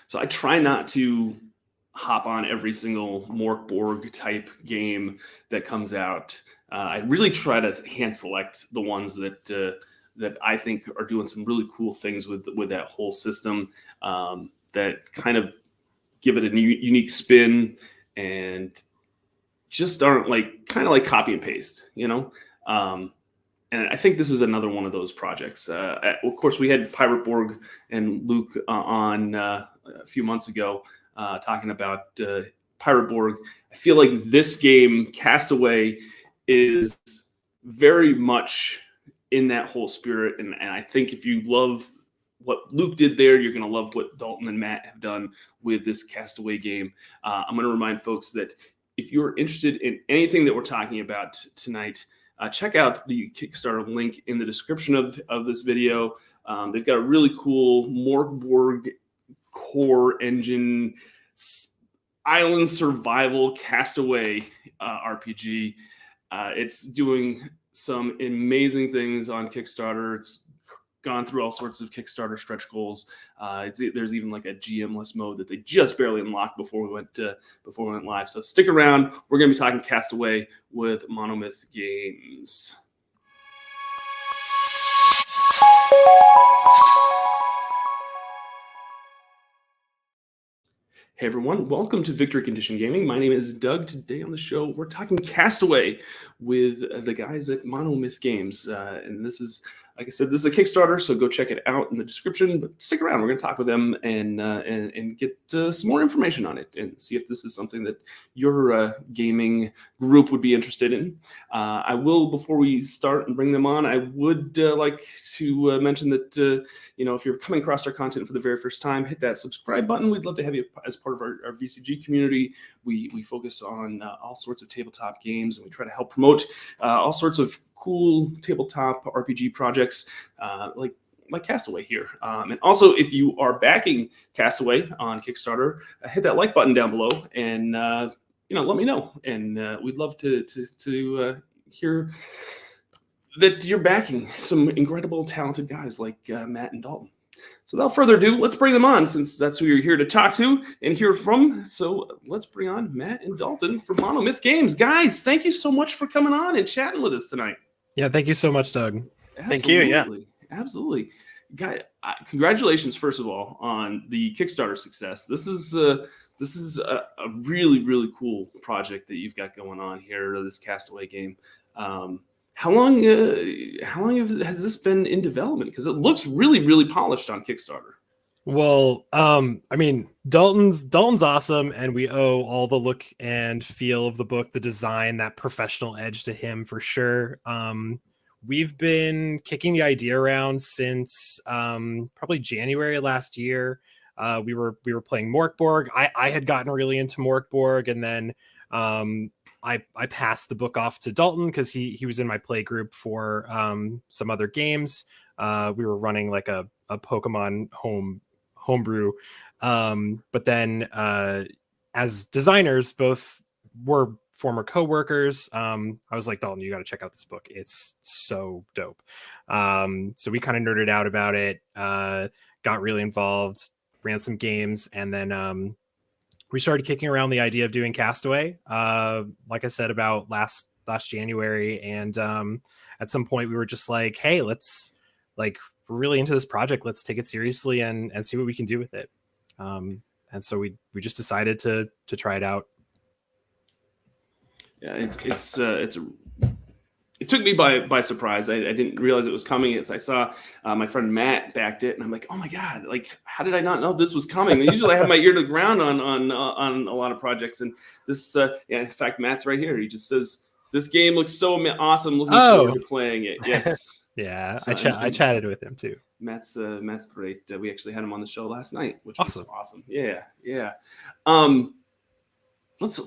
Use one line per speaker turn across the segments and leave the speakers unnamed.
So I try not to hop on every single MÖRK BORG type game that comes out. I really try to hand select the ones that I think are doing some really cool things with that whole system, that kind of give it a unique spin and just aren't kind of like copy and paste, and I think this is another one of those projects. Of course, we had Pirate Borg and Luke on a few months ago talking about Pirate Borg. I feel like this game, Castaway, is very much in that whole spirit. And I think if you love what Luke did there, you're going to love what Dalton and Matt have done with this Castaway game. I'm going to remind folks that if you're interested in anything that we're talking about tonight, check out the Kickstarter link in the description of this video. They've got a really cool MÖRK BORG core engine island survival Castaway RPG. It's doing some amazing things on Kickstarter. It's gone through all sorts of Kickstarter stretch goals. There's even like a Gmless mode that they just barely unlocked before we went live. So stick around. We're going to be talking Castaway with Monomyth Games. Hey everyone, welcome to Victory Condition Gaming. My name is Doug. Today on the show, we're talking Castaway with the guys at Monomyth Games. And this is, like I said, this is a Kickstarter, so go check it out in the description. But stick around; we're going to talk with them and get some more information on it and see if this is something that your gaming group would be interested in. I will, before we start and bring them on, I would like to mention that if you're coming across our content for the very first time, hit that subscribe button. We'd love to have you as part of our VCG community. We focus on all sorts of tabletop games, and we try to help promote all sorts of cool tabletop RPG projects like Castaway here. And also, if you are backing Castaway on Kickstarter, hit that like button down below and let me know. And we'd love to hear that you're backing some incredible, talented guys like Matt and Dalton. So without further ado, let's bring them on, since that's who you're here to talk to and hear from. So let's bring on Matt and Dalton from Monomyth Games. Guys, thank you so much for coming on and chatting with us tonight.
Yeah, thank you so much, Doug.
Absolutely.
Thank you. Yeah,
absolutely. Guy, congratulations, first of all, on the Kickstarter success. This is a really, really cool project that you've got going on here, this Castaway game. How long has this been in development? Because it looks really, really polished on Kickstarter.
Well, I mean, Dalton's awesome, and we owe all the look and feel of the book, the design, that professional edge to him for sure. We've been kicking the idea around since probably January last year. We were playing MÖRK BORG. I had gotten really into MÖRK BORG, and then I passed the book off to Dalton because he was in my play group for some other games. We were running like a Pokemon homebrew. But then as designers, both were former co-workers. I was like, Dalton, you got to check out this book. It's so dope. So we kind of nerded out about it, got really involved, ran some games, and then we started kicking around the idea of doing Castaway, like I said, about last January. And at some point we were just like, hey, let's we're really into this project. Let's take it seriously and see what we can do with it. And so we just decided to try it out.
Yeah, it took me by surprise. I didn't realize it was coming. I saw my friend Matt backed it, and I'm like, oh my god! Like, how did I not know this was coming? And usually I have my ear to the ground on a lot of projects, and this, in fact, Matt's right here. He just says this game looks so awesome. Looking forward to playing it. Yes.
Yeah, so, I chatted with him too.
Matt's great. We actually had him on the show last night, which
was
awesome. Yeah. Let's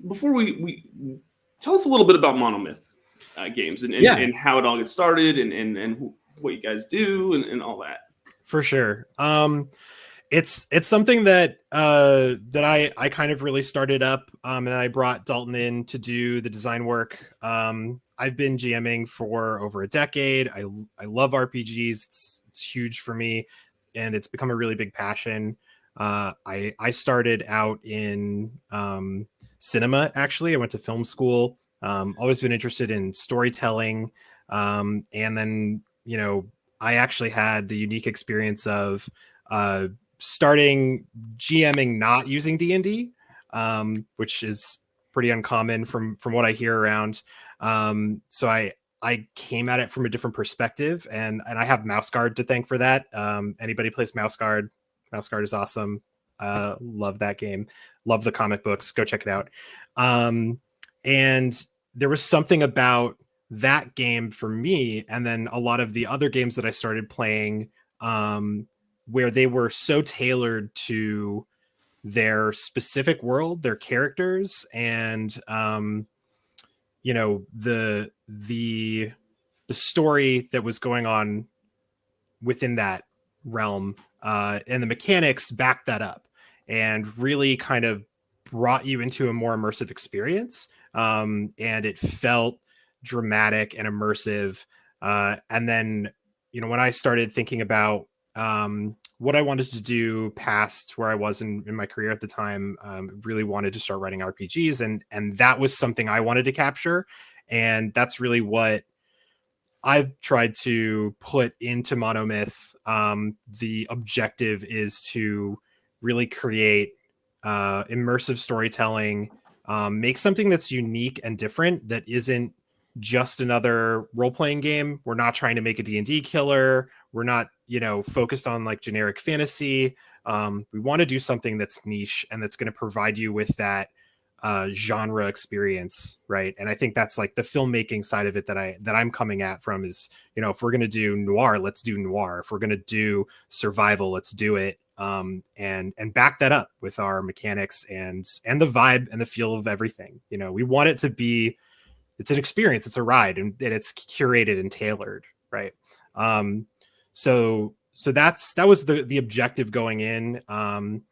before we tell us a little bit about Monomyth games and how it all gets started and what you guys do and all that.
For sure. It's something that I kind of really started up, and I brought Dalton in to do the design work. I've been GMing for over a decade. I love RPGs. It's huge for me. and it's become a really big passion. I started out in cinema. Actually, I went to film school. Always been interested in storytelling, and then I actually had the unique experience of starting GMing not using D&D, which is pretty uncommon from what I hear around. So I came at it from a different perspective, and I have Mouse Guard to thank for that. Anybody plays Mouse Guard? Mouse Guard is awesome. Love that game. Love the comic books. Go check it out. And there was something about that game for me, and then a lot of the other games that I started playing, where they were so tailored to their specific world, their characters, and the story that was going on within that realm, and the mechanics backed that up and really kind of brought you into a more immersive experience. And it felt dramatic and immersive. And then, when I started thinking about what I wanted to do past where I was in my career at the time, really wanted to start writing RPGs, and that was something I wanted to capture. And that's really what I've tried to put into Monomyth. The objective is to really create immersive storytelling, make something that's unique and different, that isn't just another role-playing game. We're not trying to make a D&D killer. We're not, focused on like generic fantasy. We want to do something that's niche and that's going to provide you with that genre experience, right? And I think that's like the filmmaking side of it that I'm coming at from is, if we're going to do noir, let's do noir. If we're going to do survival, let's do it. And back that up with our mechanics and the vibe and the feel of everything. We want it to be, it's an experience, it's a ride, and it's curated and tailored, right? So that was the objective going in, and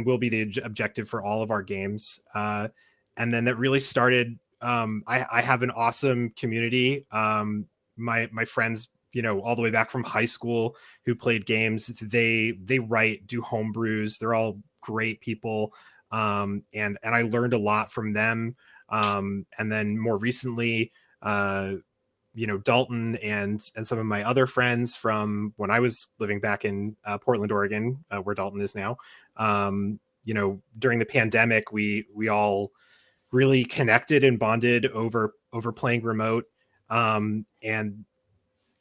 will be the objective for all of our games. And then that really started, I have an awesome community. My friends, all the way back from high school who played games, they write, do homebrews. They're all great people. And I learned a lot from them. And then more recently, Dalton and some of my other friends from when I was living back in Portland, Oregon, where Dalton is now. During the pandemic, we all really connected and bonded over playing remote, and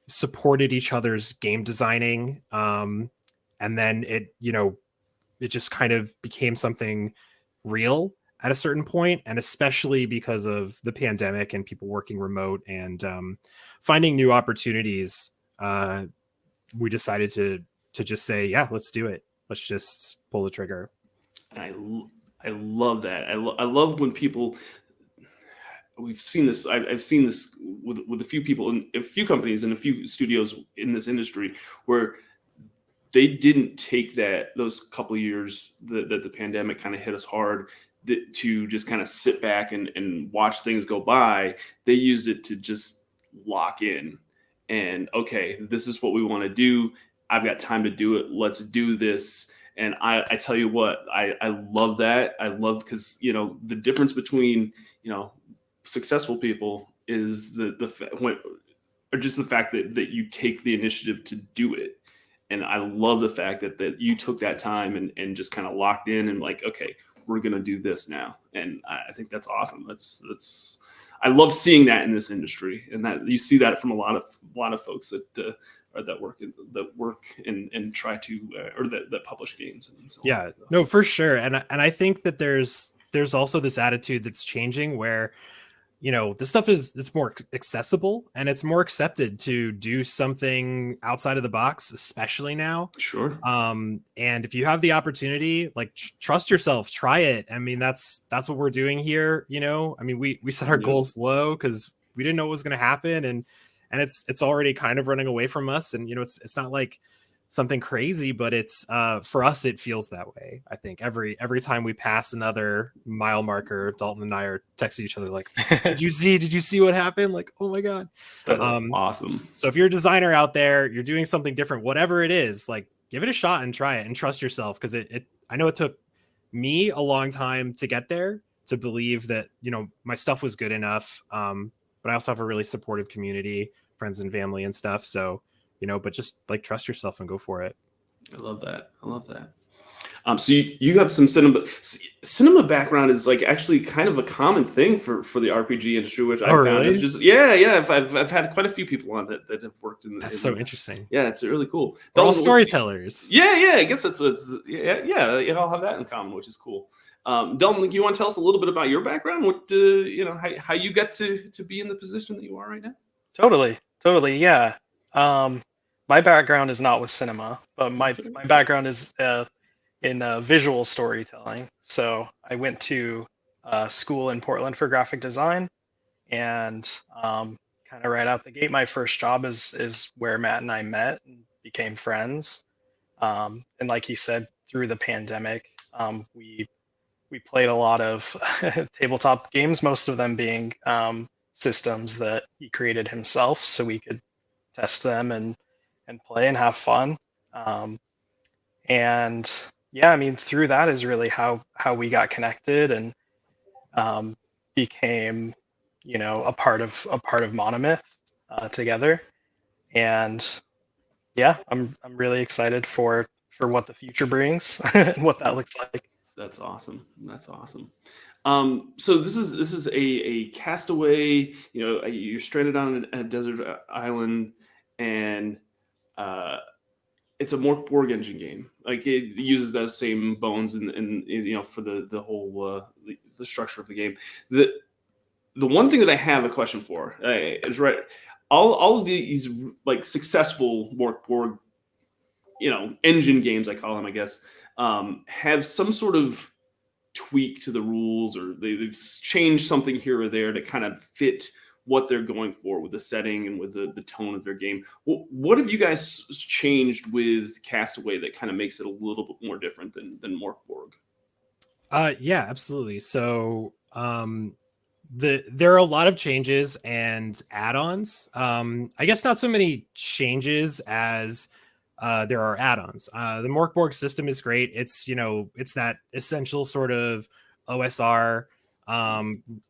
supported each other's game designing. And then it just kind of became something real at a certain point, and especially because of the pandemic and people working remote and finding new opportunities, we decided to just say, yeah, let's do it. Let's just pull the trigger.
And I love that. I love when people, we've seen this. I've seen this with a few people in a few companies and a few studios in this industry where they didn't take those couple of years that the pandemic kind of hit us hard, to just kind of sit back and watch things go by. They used it to just lock in and, okay, this is what we want to do. I've got time to do it. Let's do this. And I tell you what, I love that. I love, because, the difference between, successful people is just the fact that you take the initiative to do it. And I love the fact that you took that time and just kind of locked in and like, okay, we're going to do this now. And I think that's awesome. I love seeing that in this industry, and that you see that from a lot of folks that work and try to, or that publish games. And so
yeah, no, for sure. And I think that there's also this attitude that's changing where, this stuff it's more accessible and it's more accepted to do something outside of the box, especially now.
Sure.
And if you have the opportunity, like trust yourself, try it. I mean, that's what we're doing here. I mean, we set our goals low because we didn't know what was going to happen, and it's already kind of running away from us. And, it's not like something crazy, but it's for us, it feels that way. I think every time we pass another mile marker, Dalton and I are texting each other like, did you see what happened? Like, oh my God.
That's awesome.
So if you're a designer out there, you're doing something different, whatever it is, like give it a shot and try it and trust yourself, because I know it took me a long time to get there, to believe that, you know, my stuff was good enough. But I also have a really supportive community, friends and family and stuff. So, you know, but just like trust yourself and go for it.
I love that. I love that. So you have some cinema background is like actually kind of a common thing for the RPG industry, which I found
really?
is just yeah. I've had quite a few people on that have worked in.
That's so interesting.
Yeah, it's really cool.
We're all storytellers.
Yeah. I guess that's what's You all have that in common, which is cool. Dalton, you want to tell us a little bit about your background? What you know, how you got to be in the position that you are right now?
Totally, yeah. My background is not with cinema, but my background is in visual storytelling. So I went to school in Portland for graphic design, and kind of right out the gate, my first job is where Matt and I met and became friends. And like he said, through the pandemic, we played a lot of tabletop games, most of them being systems that he created himself, so we could test them and play and have fun. And yeah, I mean, through that is really how we got connected and became, you know, a part of Monomyth together. And yeah, I'm really excited for what the future brings and what that looks like.
That's awesome. So this is a Castaway. You know, you're stranded on a desert island, and it's a Mork Borg engine game. Like, it uses those same bones and you know, for the whole the structure of the game. The one thing that I have a question for is, right, all of these like successful Mork Borg, you know, engine games, I call them, I guess, have some sort of tweak to the rules, or they've changed something here or there to kind of fit what they're going for with the setting and with the tone of their game. What have you guys changed with Castaway that kind of makes it a little bit more different than Mork Borg?
Yeah, absolutely. So there are a lot of changes and add-ons. I guess not so many changes as there are add-ons. The Mork Borg system is great. It's, you know, it's that essential sort of OSR,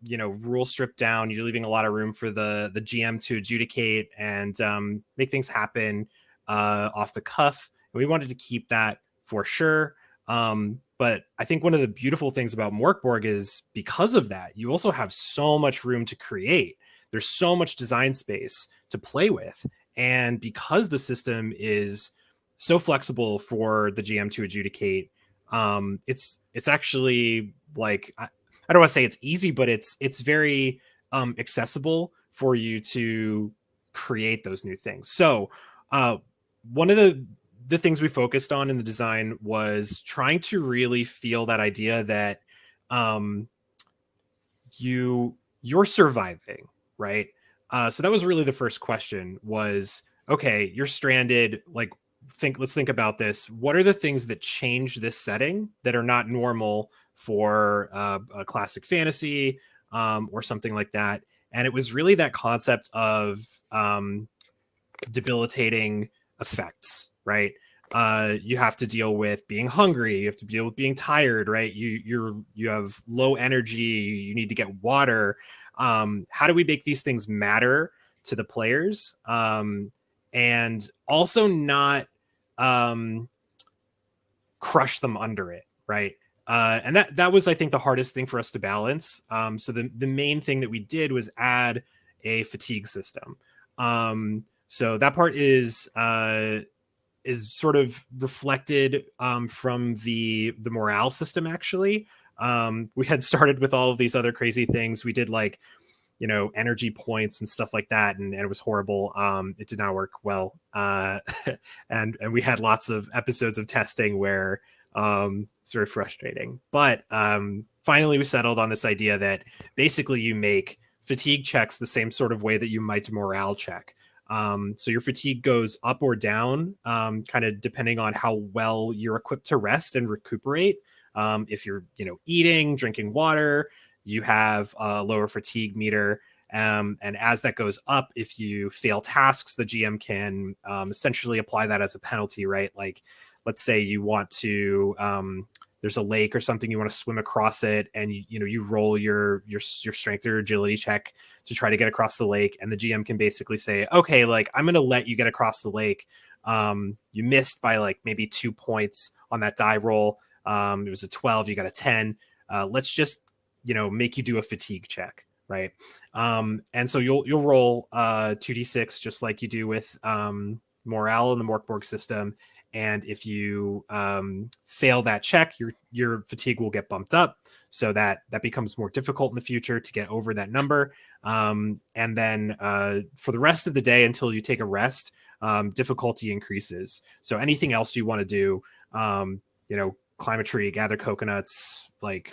you know, rule stripped down. You're leaving a lot of room for the GM to adjudicate and make things happen off the cuff. And we wanted to keep that for sure. But I think one of the beautiful things about Mork Borg is, because of that, you also have so much room to create. There's so much design space to play with. And because the system is so flexible for the GM to adjudicate, it's actually like, I don't want to say it's easy, but it's very accessible for you to create those new things. So one of the things we focused on in the design was trying to really feel that idea that you're surviving, right? So that was really the first question was, okay, you're stranded. Like, let's think about this. What are the things that change this setting that are not normal for a classic fantasy or something like that? And it was really that concept of debilitating effects, right? You have to deal with being hungry. You have to deal with being tired, right? You have low energy. You need to get water. How do we make these things matter to the players? And also not crush them under it, right? And that was, I think, the hardest thing for us to balance. So the main thing that we did was add a fatigue system. So that part is sort of reflected from the morale system, actually. We had started with all of these other crazy things. We did, like, you know, energy points and stuff like that, and it was horrible. It did not work well. And we had lots of episodes of testing where it's very frustrating. But finally we settled on this idea that basically you make fatigue checks the same sort of way that you might morale check. So your fatigue goes up or down, kind of depending on how well you're equipped to rest and recuperate. If you're, you know, eating, drinking water, you have a lower fatigue meter. And as that goes up, if you fail tasks, the GM can essentially apply that as a penalty, right? Like let's say you want to there's a lake or something, you want to swim across it, and you roll your strength or agility check to try to get across the lake, and the GM can basically say, okay, like I'm going to let you get across the lake. You missed by like maybe 2 points on that die roll. It was a 12, you got a 10. Let's just make you do a fatigue check, right? And so you'll roll 2d6 just like you do with morale in the Mörk Borg system. And if you fail that check, your fatigue will get bumped up, so that becomes more difficult in the future to get over that number. And then for the rest of the day until you take a rest, difficulty increases. So anything else you want to do, climb a tree, gather coconuts, like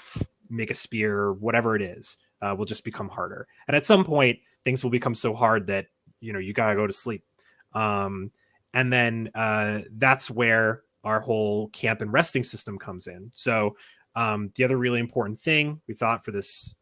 make a spear, whatever it is, will just become harder. And at some point, things will become so hard that you gotta go to sleep. And then that's where our whole camp and resting system comes in. So the other really important thing we thought for this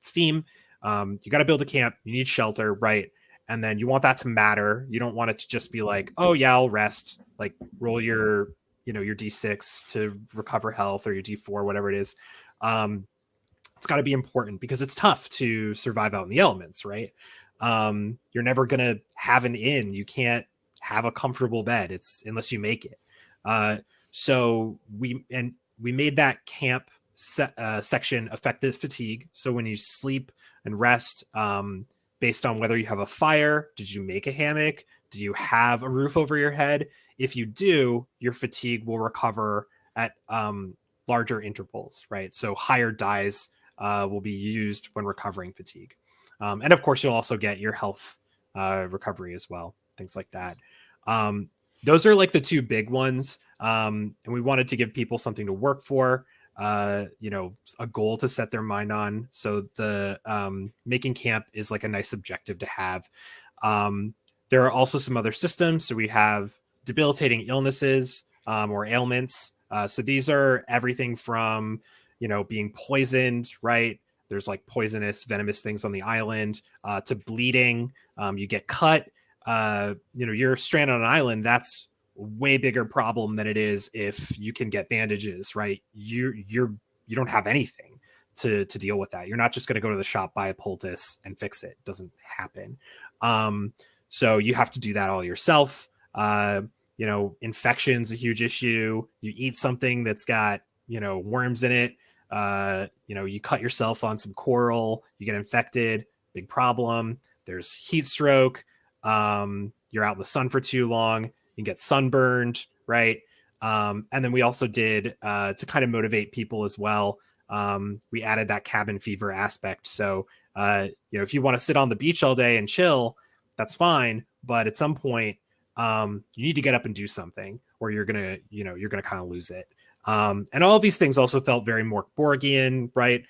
theme, you got to build a camp, you need shelter, right? And then you want that to matter. You don't want it to just be like, oh yeah, I'll rest, like roll your D6 to recover health, or your D4, whatever it is. It's got to be important because it's tough to survive out in the elements, right? You're never going to have an inn. You can't have a comfortable bed unless you make it. So we made that camp section effective fatigue. So when you sleep and rest, based on whether you have a fire, did you make a hammock? Do you have a roof over your head? If you do, your fatigue will recover at larger intervals, right? So higher dies will be used when recovering fatigue. And of course, you'll also get your health recovery as well, things like that. Those are like the two big ones. And we wanted to give people something to work for, a goal to set their mind on. So the making camp is like a nice objective to have. There are also some other systems. So we have debilitating illnesses or ailments. So these are everything from, being poisoned, right? There's like poisonous, venomous things on the island, to bleeding. You get cut. You're stranded on an island. That's a way bigger problem than it is if you can get bandages, right? You don't have anything to deal with that. You're not just going to go to the shop, buy a poultice, and fix it. It doesn't happen. So you have to do that all yourself. Infection's a huge issue. You eat something that's got worms in it. You cut yourself on some coral, you get infected, big problem. There's heat stroke. You're out in the sun for too long, you get sunburned, right? And then we also did, to kind of motivate people as well, we added that cabin fever aspect. So, if you want to sit on the beach all day and chill, that's fine. But at some point, you need to get up and do something, or you're going to kind of lose it. And all of these things also felt very Mörk Borgian, right?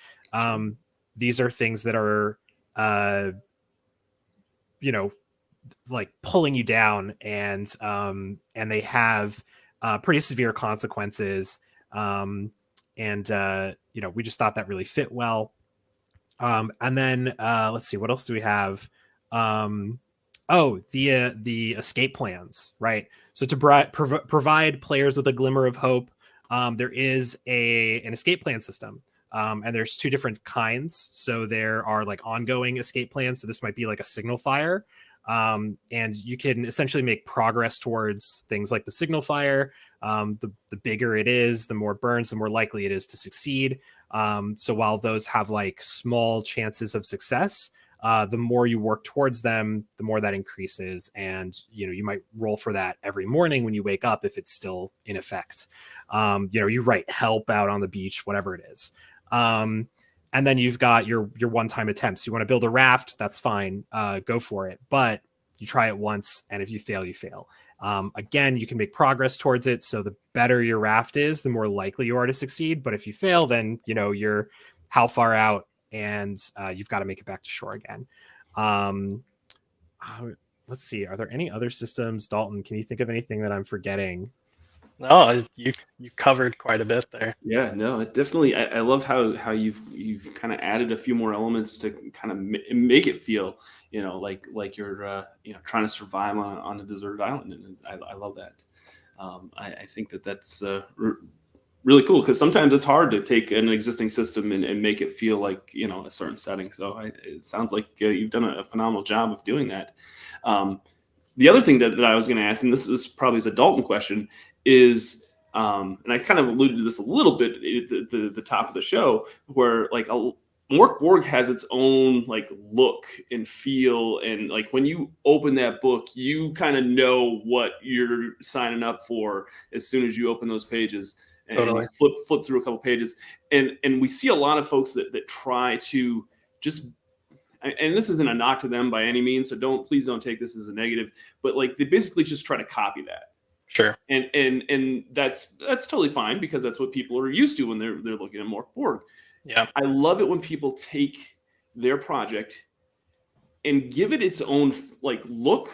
These are things that are, like pulling you down, and they have pretty severe consequences. We just thought that really fit well. And then let's see, what else do we have? The escape plans, right? So to provide players with a glimmer of hope, there is an escape plan system, and there's two different kinds. So there are like ongoing escape plans. So this might be like a signal fire, and you can essentially make progress towards things like the signal fire. The bigger it is, the more burns, the more likely it is to succeed. So while those have like small chances of success, the more you work towards them, the more that increases. And, you might roll for that every morning when you wake up if it's still in effect. You write help out on the beach, whatever it is. And then you've got your one-time attempts. You want to build a raft, that's fine. Go for it. But you try it once, and if you fail, you fail. Again, you can make progress towards it. So the better your raft is, the more likely you are to succeed. But if you fail, then, you're how far out, and you've got to make it back to shore again. Let's see. Are there any other systems? Dalton, can you think of anything that I'm forgetting?
No, you covered quite a bit there.
Yeah, no, it definitely. I love how you've kind of added a few more elements to kind of make it feel, like you're trying to survive on a deserted island, and I love that. I think that's really cool, because sometimes it's hard to take an existing system and make it feel like, a certain setting. So it sounds like you've done a phenomenal job of doing that. The other thing that I was going to ask, and this is probably a Dalton question, is, and I kind of alluded to this a little bit at the top of the show, where like Mörk Borg has its own like look and feel, and like when you open that book, you kind of know what you're signing up for as soon as you open those pages. And
Totally.
flip through a couple pages, and we see a lot of folks that try to just, and this isn't a knock to them by any means, so please don't take this as a negative, but like they basically just try to copy that.
Sure.
And that's totally fine, because that's what people are used to when they're looking at Mörk Borg.
Yeah.
I love it when people take their project and give it its own like look,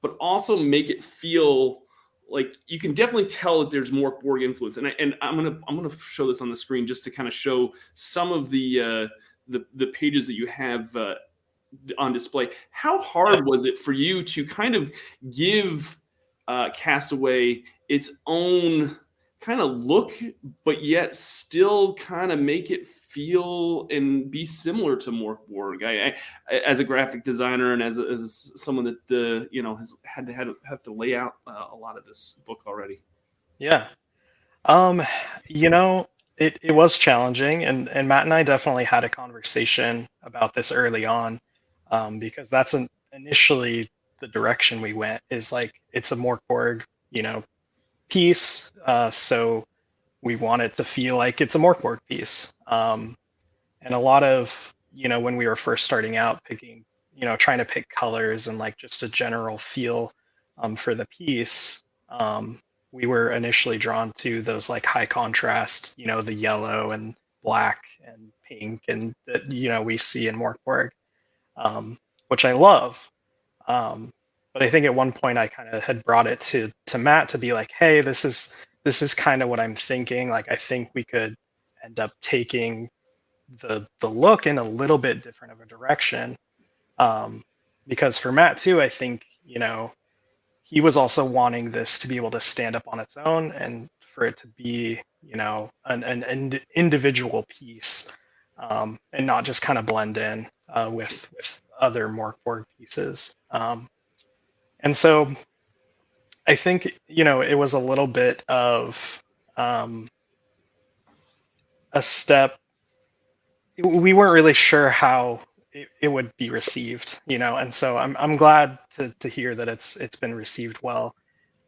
but also make it feel like you can definitely tell that there's Mörk Borg influence. And I'm gonna show this on the screen just to kind of show some of the pages that you have on display. How hard was it for you to kind of give Castaway its own kind of look, but yet still kind of make it feel and be similar to Mörk Borg? I as a graphic designer and as someone that has had to lay out a lot of this book already.
Yeah. It was challenging, and Matt and I definitely had a conversation about this early on, because that's initially the direction we went, is like, it's a Mörk Borg, piece. So we want it to feel like it's a Mörk Borg piece. And a lot of, when we were first starting out picking, trying to pick colors and like just a general feel for the piece, we were initially drawn to those like high contrast, the yellow and black and pink, and that, we see in Mörk Borg, which I love. But I think at one point I kind of had brought it to Matt to be like, hey, this is kind of what I'm thinking. Like, I think we could end up taking the look in a little bit different of a direction. Because for Matt too, I think, he was also wanting this to be able to stand up on its own, and for it to be, an individual piece, and not just kind of blend in with other Mörk Borg pieces. And so I think, it was a little bit of a step. We weren't really sure how it would be received, and so I'm glad to hear that it's been received well.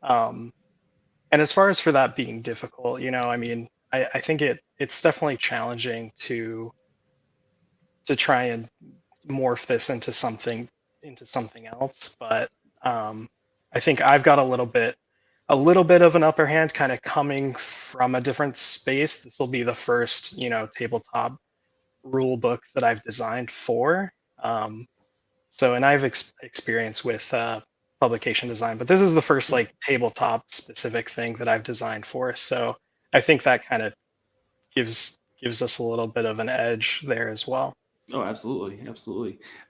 And as far as for that being difficult, I think it's definitely challenging to try and morph this into something else. But I think I've got a little bit of an upper hand, kind of coming from a different space. This will be the first, tabletop rule book that I've designed for. And I've experience with publication design, but this is the first like tabletop specific thing that I've designed for. So I think that kind of gives us a little bit of an edge there as well.
Oh, absolutely.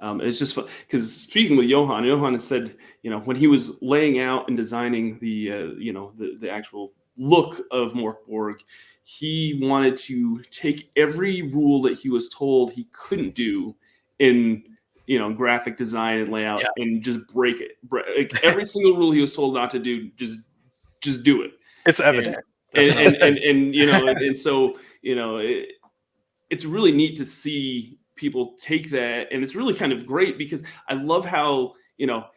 It's just fun because speaking with Johan has said, when he was laying out and designing the actual look of Mörk Borg, he wanted to take every rule that he was told he couldn't do in graphic design and layout, and just break it. Like every single rule he was told not to do, just do it.
It's evident.
And so it's really neat to see people take that, and it's really kind of great because I love how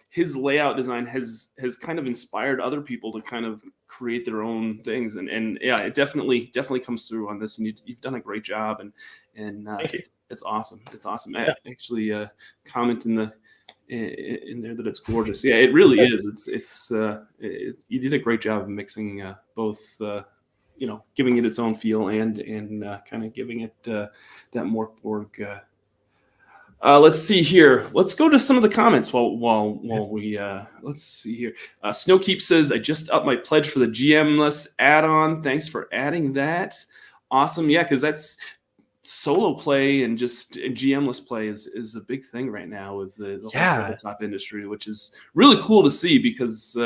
his layout design has kind of inspired other people to kind of create their own things, and yeah, it definitely comes through on this, and you've done a great job, and it's awesome. Yeah. Actually comment in there that it's gorgeous. Yeah, it really is. You did a great job of mixing both giving it its own feel and kind of giving it that Mörk Borg. Let's see here. Let's go to some of the comments while we let's see here. Snowkeep says, I just upped my pledge for the Gmless add-on. Thanks for adding that. Awesome. Yeah, because that's solo play and just Gmless play is a big thing right now with the whole tabletop industry, which is really cool to see because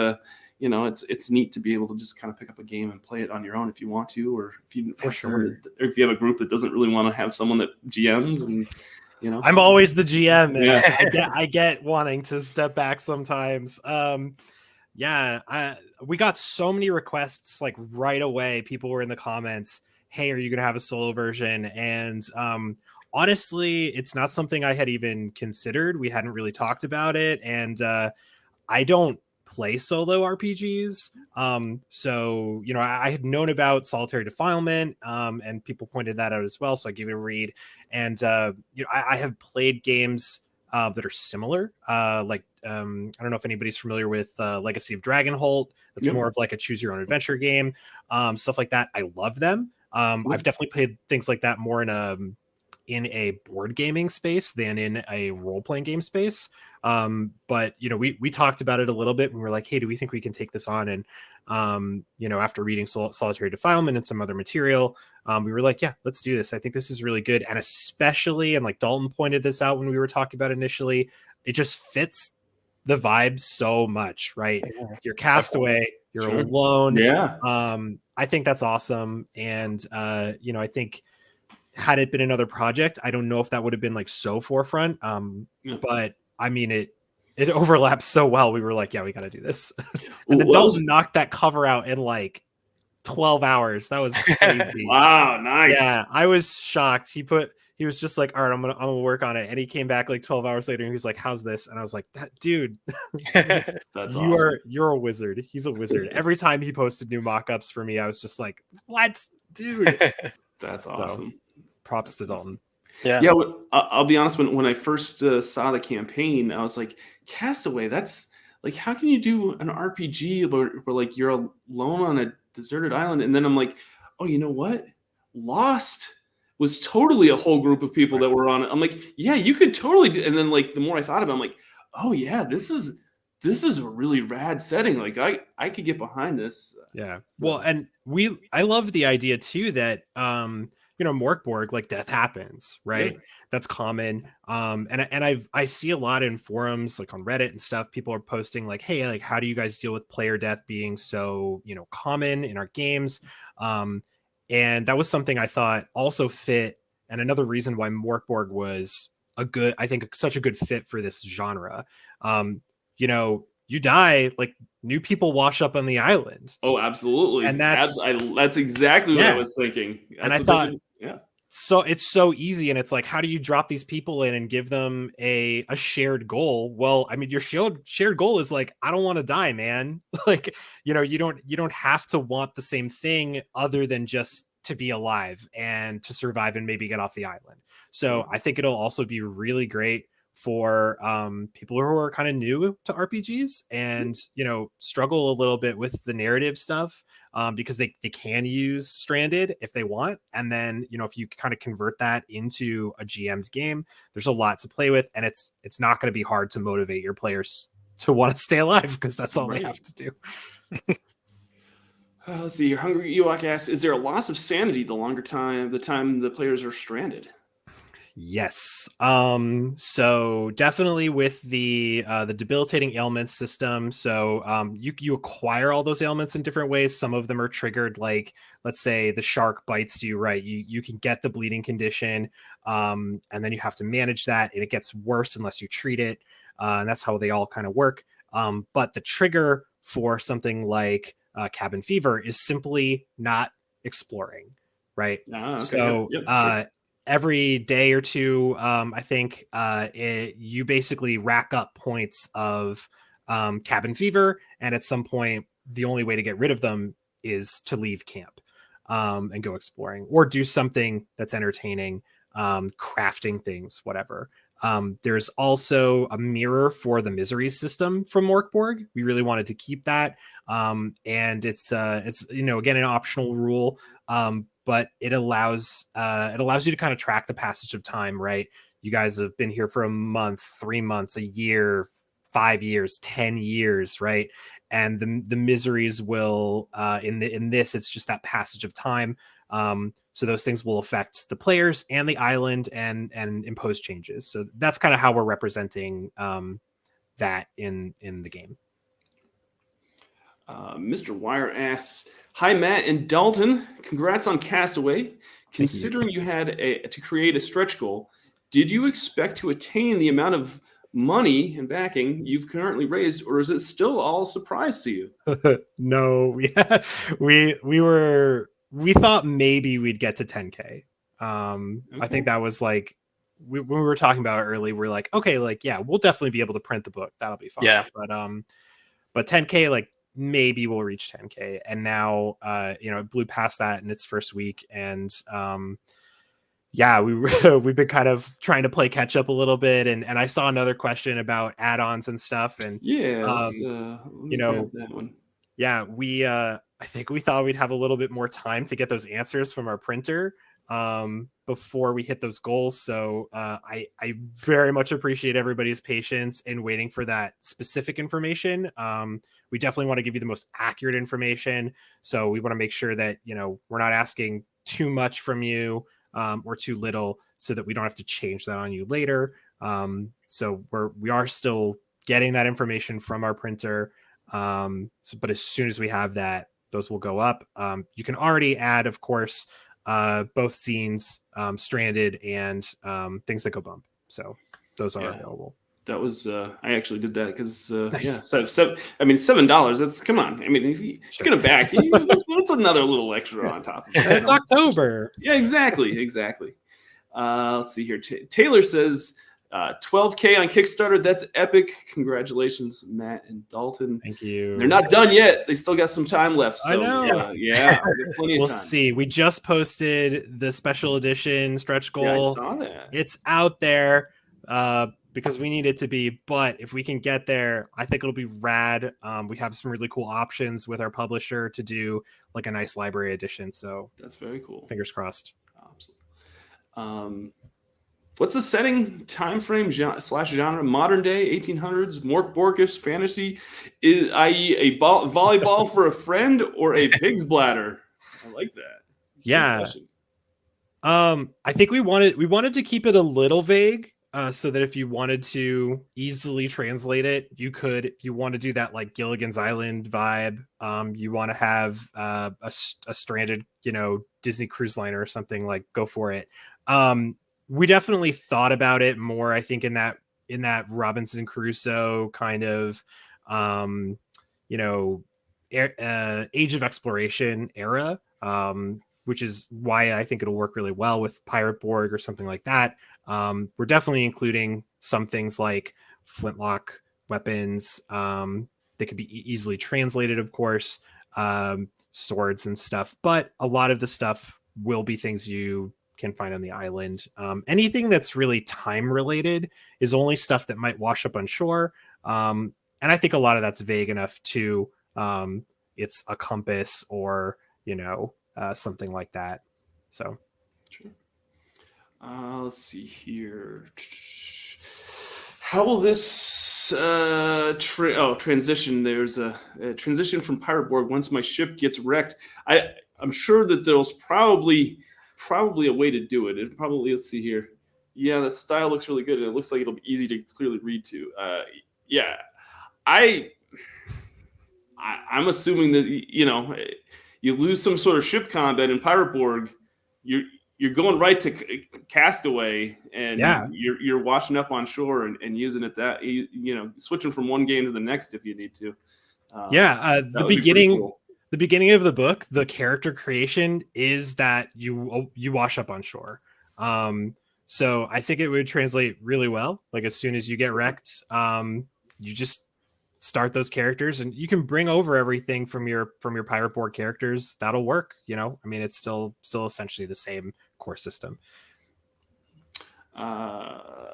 you know, it's neat to be able to just kind of pick up a game and play it on your own if you want to, or if you
For sure.
or if you have a group that doesn't really want to have someone that GMs, and you know,
I'm always the GM, and
Yeah.
I get wanting to step back sometimes. We got so many requests like right away. People were in the comments, "Hey, are you going to have a solo version?" And honestly, it's not something I had even considered. We hadn't really talked about it, and I don't play solo RPGs. So you know, I had known about Solitary Defilement, and people pointed that out as well. So I gave it a read, and you know, I have played games that are similar. I don't know if anybody's familiar with Legacy of Dragonholt. That's
Yep.
more of like a choose your own adventure game, stuff like that. I love them. I've definitely played things like that more in a board gaming space than in a role playing game space. But you know, we talked about it a little bit and we were like, hey, do we think we can take this on? And you know, after reading Solitary Defilement and some other material, we were like, yeah, let's do this. I think this is really good. And especially, and like Dalton pointed this out when we were talking about it initially, it just fits the vibe so much, right? You're Castaway, you're
Sure.
alone.
Yeah.
I think that's awesome. And you know, I think had it been another project, I don't know if that would have been like so forefront. But I mean, it overlaps so well. We were like, yeah, we got to do this. And then Dalton knocked that cover out in like 12 hours. That was crazy.
Wow, nice.
Yeah, I was shocked. He was just like, all right, I'm gonna work on it. And he came back like 12 hours later and he was like, how's this? And I was like, that dude,
That's awesome.
You're a wizard. He's a wizard. Every time he posted new mock-ups for me, I was just like, what, dude?
That's
So,
awesome.
props to Dalton.
Yeah.
I'll be honest. When I first saw the campaign, I was like, Castaway. That's like, how can you do an RPG where like you're alone on a deserted island? And then I'm like, oh, you know what? Lost was totally a whole group of people that were on it. I'm like, yeah, you could totally do. And then like the more I thought about it, I'm like, oh yeah, this is a really rad setting. Like I could get behind this.
Yeah.
So.
Well, and I love the idea too that you know, Mörk Borg, like death happens, right?
Yeah.
That's common. And I see a lot in forums, like on Reddit and stuff. People are posting like, hey, like, how do you guys deal with player death being so, you know, common in our games? And that was something I thought also fit. And another reason why Mörk Borg was I think such a good fit for this genre. You know, you die, like new people wash up on the island.
Oh, absolutely.
And that's
exactly what I was thinking.
And I thought, so it's so easy. And it's like, how do you drop these people in and give them a shared goal? Well, I mean, your shared goal is like, I don't want to die, man. Like, you know, you don't have to want the same thing other than just to be alive and to survive and maybe get off the island. So I think it'll also be really great for people who are kind of new to RPGs and, you know, struggle a little bit with the narrative stuff because they can use Stranded if they want. And then, you know, if you kind of convert that into a GM's game, there's a lot to play with. And it's not going to be hard to motivate your players to want to stay alive because that's all they have to do.
Let's see. Your Hungry Ewok asks, is there a loss of sanity the time the players are stranded?
Yes. So definitely with the debilitating ailments system. So you acquire all those ailments in different ways. Some of them are triggered, like let's say the shark bites you, right? You can get the bleeding condition, and then you have to manage that, and it gets worse unless you treat it. And that's how they all kind of work. But the trigger for something like cabin fever is simply not exploring, right?
Okay.
So
sure.
Every day or two, I think you basically rack up points of cabin fever, and at some point, the only way to get rid of them is to leave camp and go exploring or do something that's entertaining, crafting things, whatever. There's also a mirror for the misery system from Mörk Borg. We really wanted to keep that, and it's you know, again, an optional rule. But it allows you to kind of track the passage of time, right? You guys have been here for a month, 3 months, a year, 5 years, 10 years, right? And the miseries will in this, it's just that passage of time. So those things will affect the players and the island and impose changes. So that's kind of how we're representing that in the game.
Mr. Wire asks, "Hi Matt and Dalton, congrats on Castaway. Considering you had to create a stretch goal, did you expect to attain the amount of money and backing you've currently raised, or is it still all a surprise to you?"
No, we thought maybe we'd get to 10K. I think that was like when we were talking about it early, we're like, okay, like yeah, we'll definitely be able to print the book. That'll be fine.
Yeah.
But 10K, like maybe we'll reach 10K. And now it blew past that in its first week. And yeah, we've been kind of trying to play catch up a little bit. And I saw another question about add-ons and stuff. And
yeah, that one.
Yeah, I think we thought we'd have a little bit more time to get those answers from our printer before we hit those goals. So I very much appreciate everybody's patience in waiting for that specific information. We definitely want to give you the most accurate information. So we want to make sure that, we're not asking too much from you or too little so that we don't have to change that on you later. So we are still getting that information from our printer. But as soon as we have that, those will go up. You can already add, of course, both scenes, stranded and things that go bump. So those are available.
That was I actually did that because
Nice.
$7. That's come on. I mean, if you're gonna back, that's another little extra on top of it.
It's October.
Yeah, exactly. Let's see here. Taylor says 12K on Kickstarter. That's epic. Congratulations, Matt and Dalton.
Thank you.
They're not done yet. They still got some time left. So,
I know.
Yeah, plenty of
we'll
time.
see. We just posted the special edition stretch goal.
Yeah, I saw that.
It's out there because we need it to be. But if we can get there, I think it'll be rad. We have some really cool options with our publisher to do like a nice library edition. So
that's very cool.
Fingers crossed.
Absolutely. What's the setting, time frame, / genre? Modern day, 1800s, Mork Borgish fantasy, i.e. a volleyball for a friend or a pig's bladder? I like that.
Yeah. I think we wanted to keep it a little vague, so that if you wanted to easily translate it, you could. If you want to do that like Gilligan's Island vibe, you want to have a stranded, Disney cruise liner or something, like go for it. We definitely thought about it more, I think, in that Robinson Crusoe kind of, age of exploration era, which is why I think it'll work really well with Pirate Borg or something like that. We're definitely including some things like flintlock weapons. They could be easily translated, of course, swords and stuff, but a lot of the stuff will be things you can find on the island. Anything that's really time related is only stuff that might wash up on shore. And I think a lot of that's vague enough to it's a compass or, something like that. So,
sure. Let's see here. How will this transition? There's a transition from Pirate Borg once my ship gets wrecked. I'm sure that there's probably a way to do it. Let's see here. Yeah, the style looks really good, and it looks like it'll be easy to clearly read to. I'm assuming that you lose some sort of ship combat in Pirate Borg, you're going right to Castaway, and you're washing up on shore and using it switching from one game to the next if you need to.
The beginning. The beginning of the book, the character creation is that you wash up on shore. So I think it would translate really well. Like as soon as you get wrecked, you just start those characters and you can bring over everything from your Pirate Borg characters. That'll work. It's still essentially the same core system.
Arista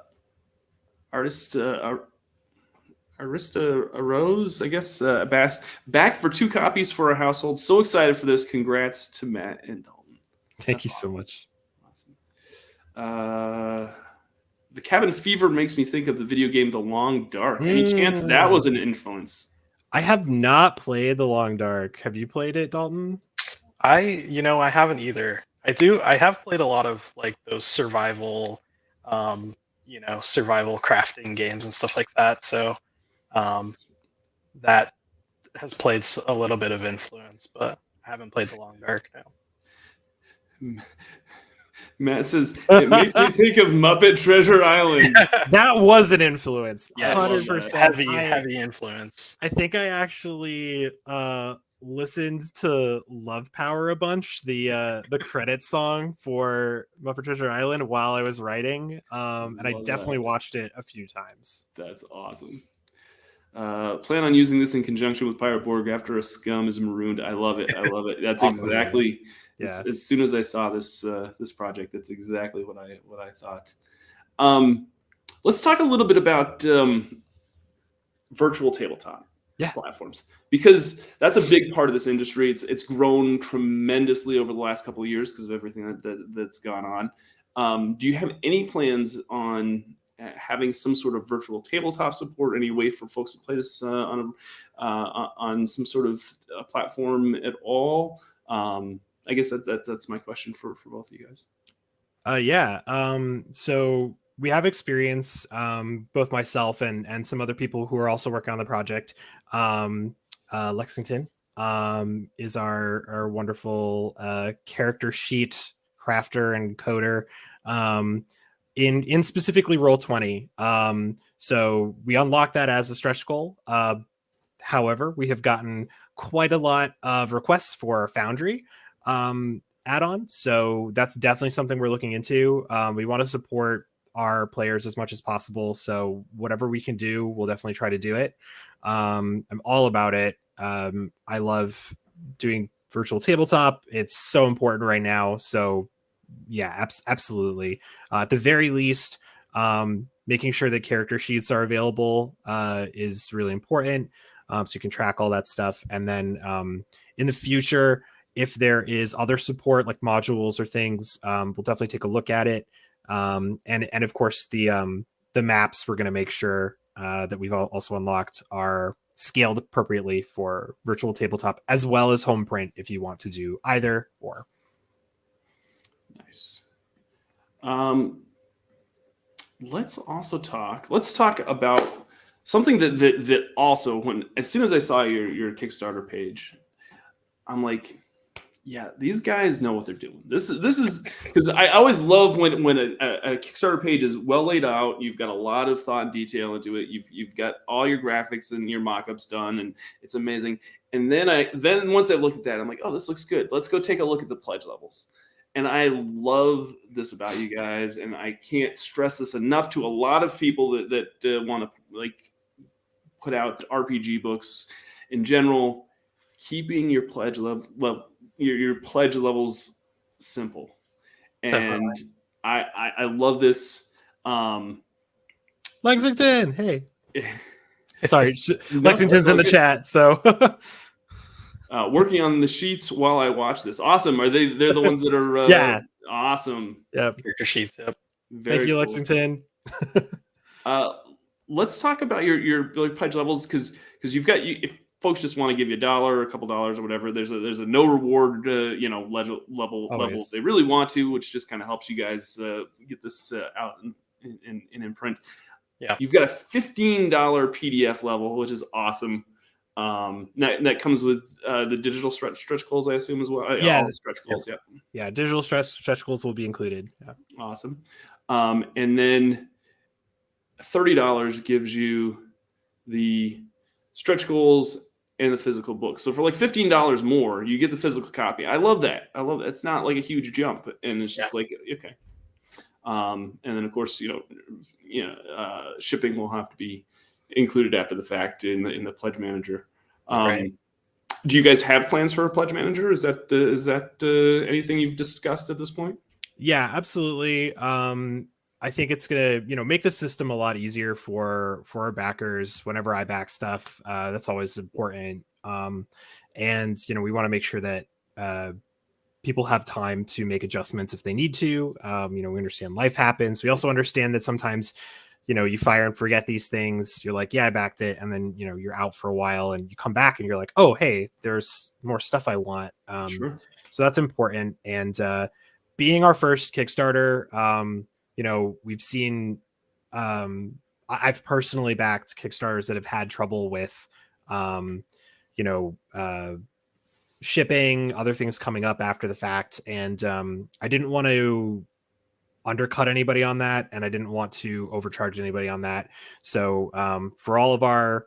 Rose, I guess, Bass, back for 2 copies for our household. So excited for this. Congrats to Matt and Dalton.
Thank you so much.
Awesome. The Cabin Fever makes me think of the video game The Long Dark. Any chance that was an influence?
I have not played The Long Dark. Have you played it, Dalton?
I haven't either. I have played a lot of like those survival crafting games and stuff like that. So that has played a little bit of Influence, but I haven't played the Long Dark now.
Matt says it makes me think of Muppet Treasure Island.
That was an influence.
Yes,
100%.
heavy influence.
I think I actually listened to Love Power a bunch, the credit song for Muppet Treasure Island while I was writing. And I definitely watched it a few times.
That's awesome. Plan on using this in conjunction with Pirate Borg after a scum is marooned. I love it. That's
Awesome.
exactly.
Yeah.
As soon as I saw this project, that's exactly what I thought. Let's talk a little bit about virtual tabletop platforms, because that's a big part of this industry. It's grown tremendously over the last couple of years because of everything that's gone on. Do you have any plans on having some sort of virtual tabletop support? Any way for folks to play this on some sort of platform at all? I guess that's my question for both of you guys.
So we have experience, both myself and some other people who are also working on the project. Lexington is our wonderful character sheet crafter and coder in specifically Roll20. So we unlock that as a stretch goal. However, we have gotten quite a lot of requests for Foundry add-on, so that's definitely something we're looking into. We want to support our players as much as possible, so whatever we can do, we'll definitely try to do it. I'm all about it. I love doing virtual tabletop. It's so important right now, so yeah, absolutely. At the very least, making sure that character sheets are available is really important, so you can track all that stuff. And then in the future, if there is other support like modules or things, we'll definitely take a look at it. And of course, the maps, we're going to make sure that we've also unlocked are scaled appropriately for virtual tabletop as well as home print if you want to do either or.
Nice. Let's talk about something that also, as soon as I saw your Kickstarter page, I'm like, yeah, these guys know what they're doing. This is because I always love when a Kickstarter page is well laid out. You've got a lot of thought and detail into it. You've got all your graphics and your mock-ups done, and it's amazing. And then once I look at that, I'm like, oh, this looks good. Let's go take a look at the pledge levels. And I love this about you guys, and I can't stress this enough to a lot of people that want to like put out RPG books in general. Keeping your pledge your pledge levels simple, and definitely. I love this.
Lexington, hey, sorry, Lexington's in the chat, so.
Working on the sheets while I watch this. Awesome. They're the ones that are
yeah,
awesome.
Yep,
character sheets. Yep.
Thank you, cool. Lexington.
Let's talk about your pledge levels, because you've got if folks just want to give you $1 or a couple dollars or whatever, there's a no reward level if they really want to, which just kind of helps you guys get this out in print.
Yeah,
you've got a $15 PDF level, which is awesome. That comes with the digital stretch goals, I assume, as well.
Yeah,
all the stretch goals.
Yeah, digital stretch goals will be included. Yeah.
Awesome. And then $30 gives you the stretch goals and the physical book. So for like $15 more, you get the physical copy. I love that. It's not like a huge jump, and it's just like, okay. And then of course, shipping will have to be included after the fact in the pledge manager.
Right.
Do you guys have plans for a pledge manager? Is that anything you've discussed at this point?
Yeah, absolutely. I think it's gonna make the system a lot easier for our backers. Whenever I back stuff, that's always important. And we want to make sure that people have time to make adjustments if they need to. We understand life happens. We also understand that sometimes you fire and forget these things. You're like, yeah, I backed it. And then, you're out for a while and you come back and you're like, oh, hey, there's more stuff I want.
Sure.
So that's important. And being our first Kickstarter, we've seen, I've personally backed Kickstarters that have had trouble with shipping, other things coming up after the fact. And I didn't want to undercut anybody on that, and I didn't want to overcharge anybody on that. So for all of our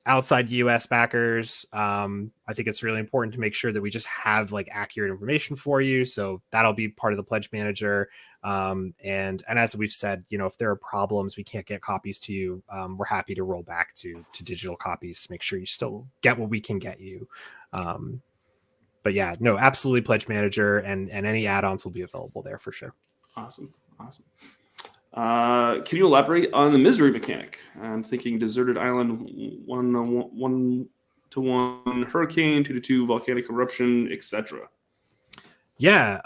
outside US backers, I think it's really important to make sure that we just have like accurate information for you. So that'll be part of the pledge manager. And as we've said, if there are problems, we can't get copies to you, we're happy to roll back to digital copies to make sure you still get what we can get you. But yeah, no, absolutely pledge manager, and any add-ons will be available there for sure.
Awesome. Can you elaborate on the misery mechanic? I'm thinking deserted island, 1-1 to 1 hurricane, 2-2 volcanic eruption, etc.
Yeah.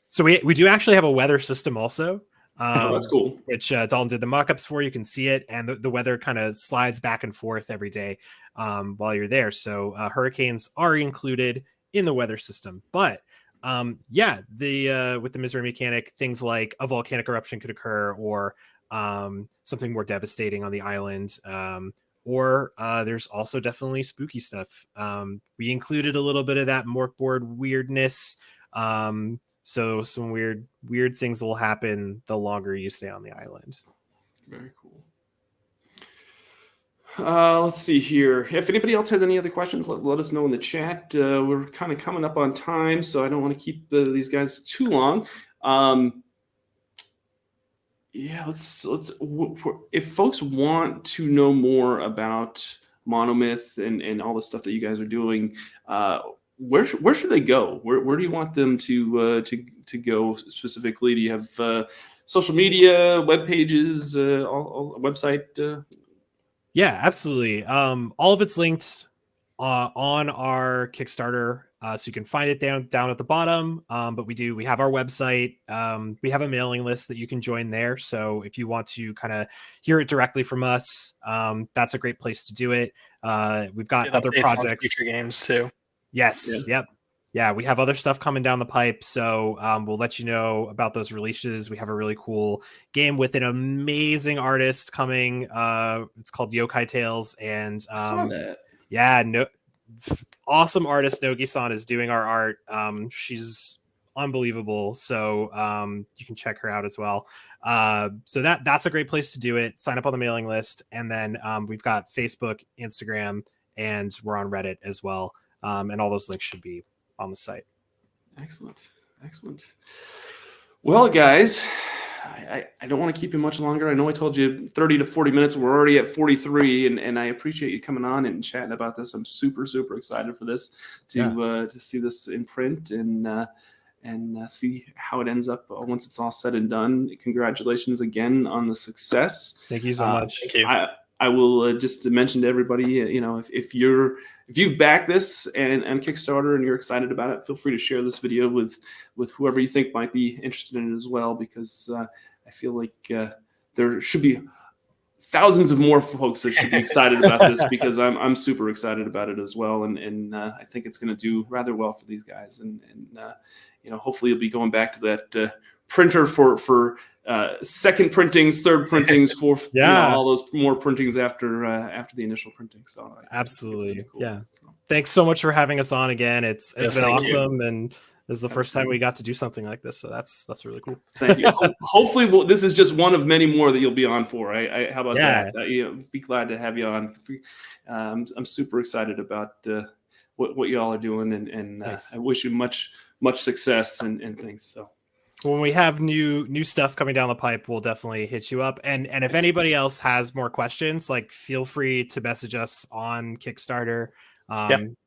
So we do actually have a weather system also.
That's cool.
Which Dalton did the mock-ups for. You can see it, and the weather kind of slides back and forth every day while you're there. So hurricanes are included in the weather system, but with the misery mechanic, things like a volcanic eruption could occur, or something more devastating on the island, or there's also definitely spooky stuff. We included a little bit of that Mork board weirdness, so some weird things will happen the longer you stay on the island.
Very cool. Let's see here. If anybody else has any other questions, let us know in the chat. We're kind of coming up on time, so I don't want to keep these guys too long. Let's if folks want to know more about Monomyth and all the stuff that you guys are doing, where should they go? Where do you want them to go specifically? Do you have social media, web pages, all website?
Yeah, absolutely. All of it's linked on our Kickstarter, so you can find it down at the bottom. But we have our website. We have a mailing list that you can join there. So if you want to kind of hear it directly from us, that's a great place to do it. We've got other projects,
future games too.
Yes. Yeah. Yep. Yeah, we have other stuff coming down the pipe, so we'll let you know about those releases. We have a really cool game with an amazing artist coming. It's called Yokai Tales, and awesome artist Nogi-san is doing our art. She's unbelievable, so you can check her out as well. So that's a great place to do it. Sign up on the mailing list, and then we've got Facebook, Instagram, and we're on Reddit as well. And all those links should be on the site.
Excellent. Well, guys, I don't want to keep you much longer. I know I told you 30 to 40 minutes. We're already at 43, and I appreciate you coming on and chatting about this. I'm super excited for this to see this in print and see how it ends up once it's all said and done. Congratulations again on the success.
Thank you so much.
Thank you.
I will just mention to everybody, if you've backed this and Kickstarter and you're excited about it, feel free to share this video with whoever you think might be interested in it as well, because I feel like there should be thousands of more folks that should be excited about this, because I'm super excited about it as well, and I think it's going to do rather well for these guys, and hopefully you'll be going back to that printer for second printings, third printings, fourth, all those more printings after the initial printing. So
absolutely,
cool.
Yeah. So, thanks so much for having us on again. It's been awesome, and this is the first time we got to do something like this, so that's really cool.
Thank you. Hopefully, this is just one of many more that you'll be on for. How about that? Be glad to have you on. I'm super excited about what y'all are doing, and I wish you much success and things. So.
When we have new stuff coming down the pipe, we'll definitely hit you up. And if anybody else has more questions, feel free to message us on Kickstarter.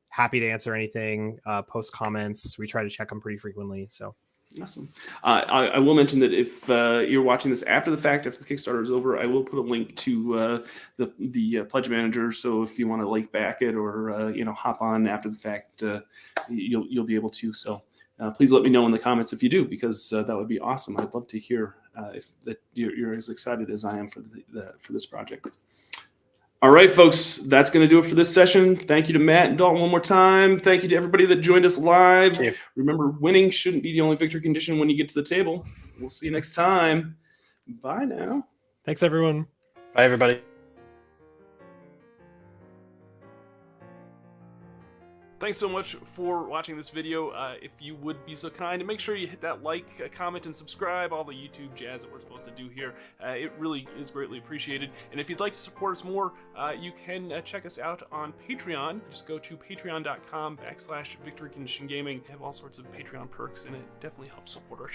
Happy to answer anything, post comments. We try to check them pretty frequently. So
awesome. I will mention that if you're watching this after the fact, if the Kickstarter is over, I will put a link to the pledge manager. So if you want to back it or hop on after the fact, you'll be able to. So. Please let me know in the comments if you do, because that would be awesome. I'd love to hear if you're as excited as I am for this project. All right, folks, that's going to do it for this session. Thank you to Matt and Dalton one more time. Thank you to everybody that joined us live. Remember, winning shouldn't be the only victory condition when you get to the table. We'll see you next time. Bye now.
Thanks, everyone.
Bye, everybody.
Thanks so much for watching this video. If you would be so kind, make sure you hit that like, comment, and subscribe, all the YouTube jazz that we're supposed to do here. It really is greatly appreciated. And if you'd like to support us more, you can check us out on Patreon. Just go to patreon.com/VictoryConditionGaming. We have all sorts of Patreon perks, and it definitely helps support our show.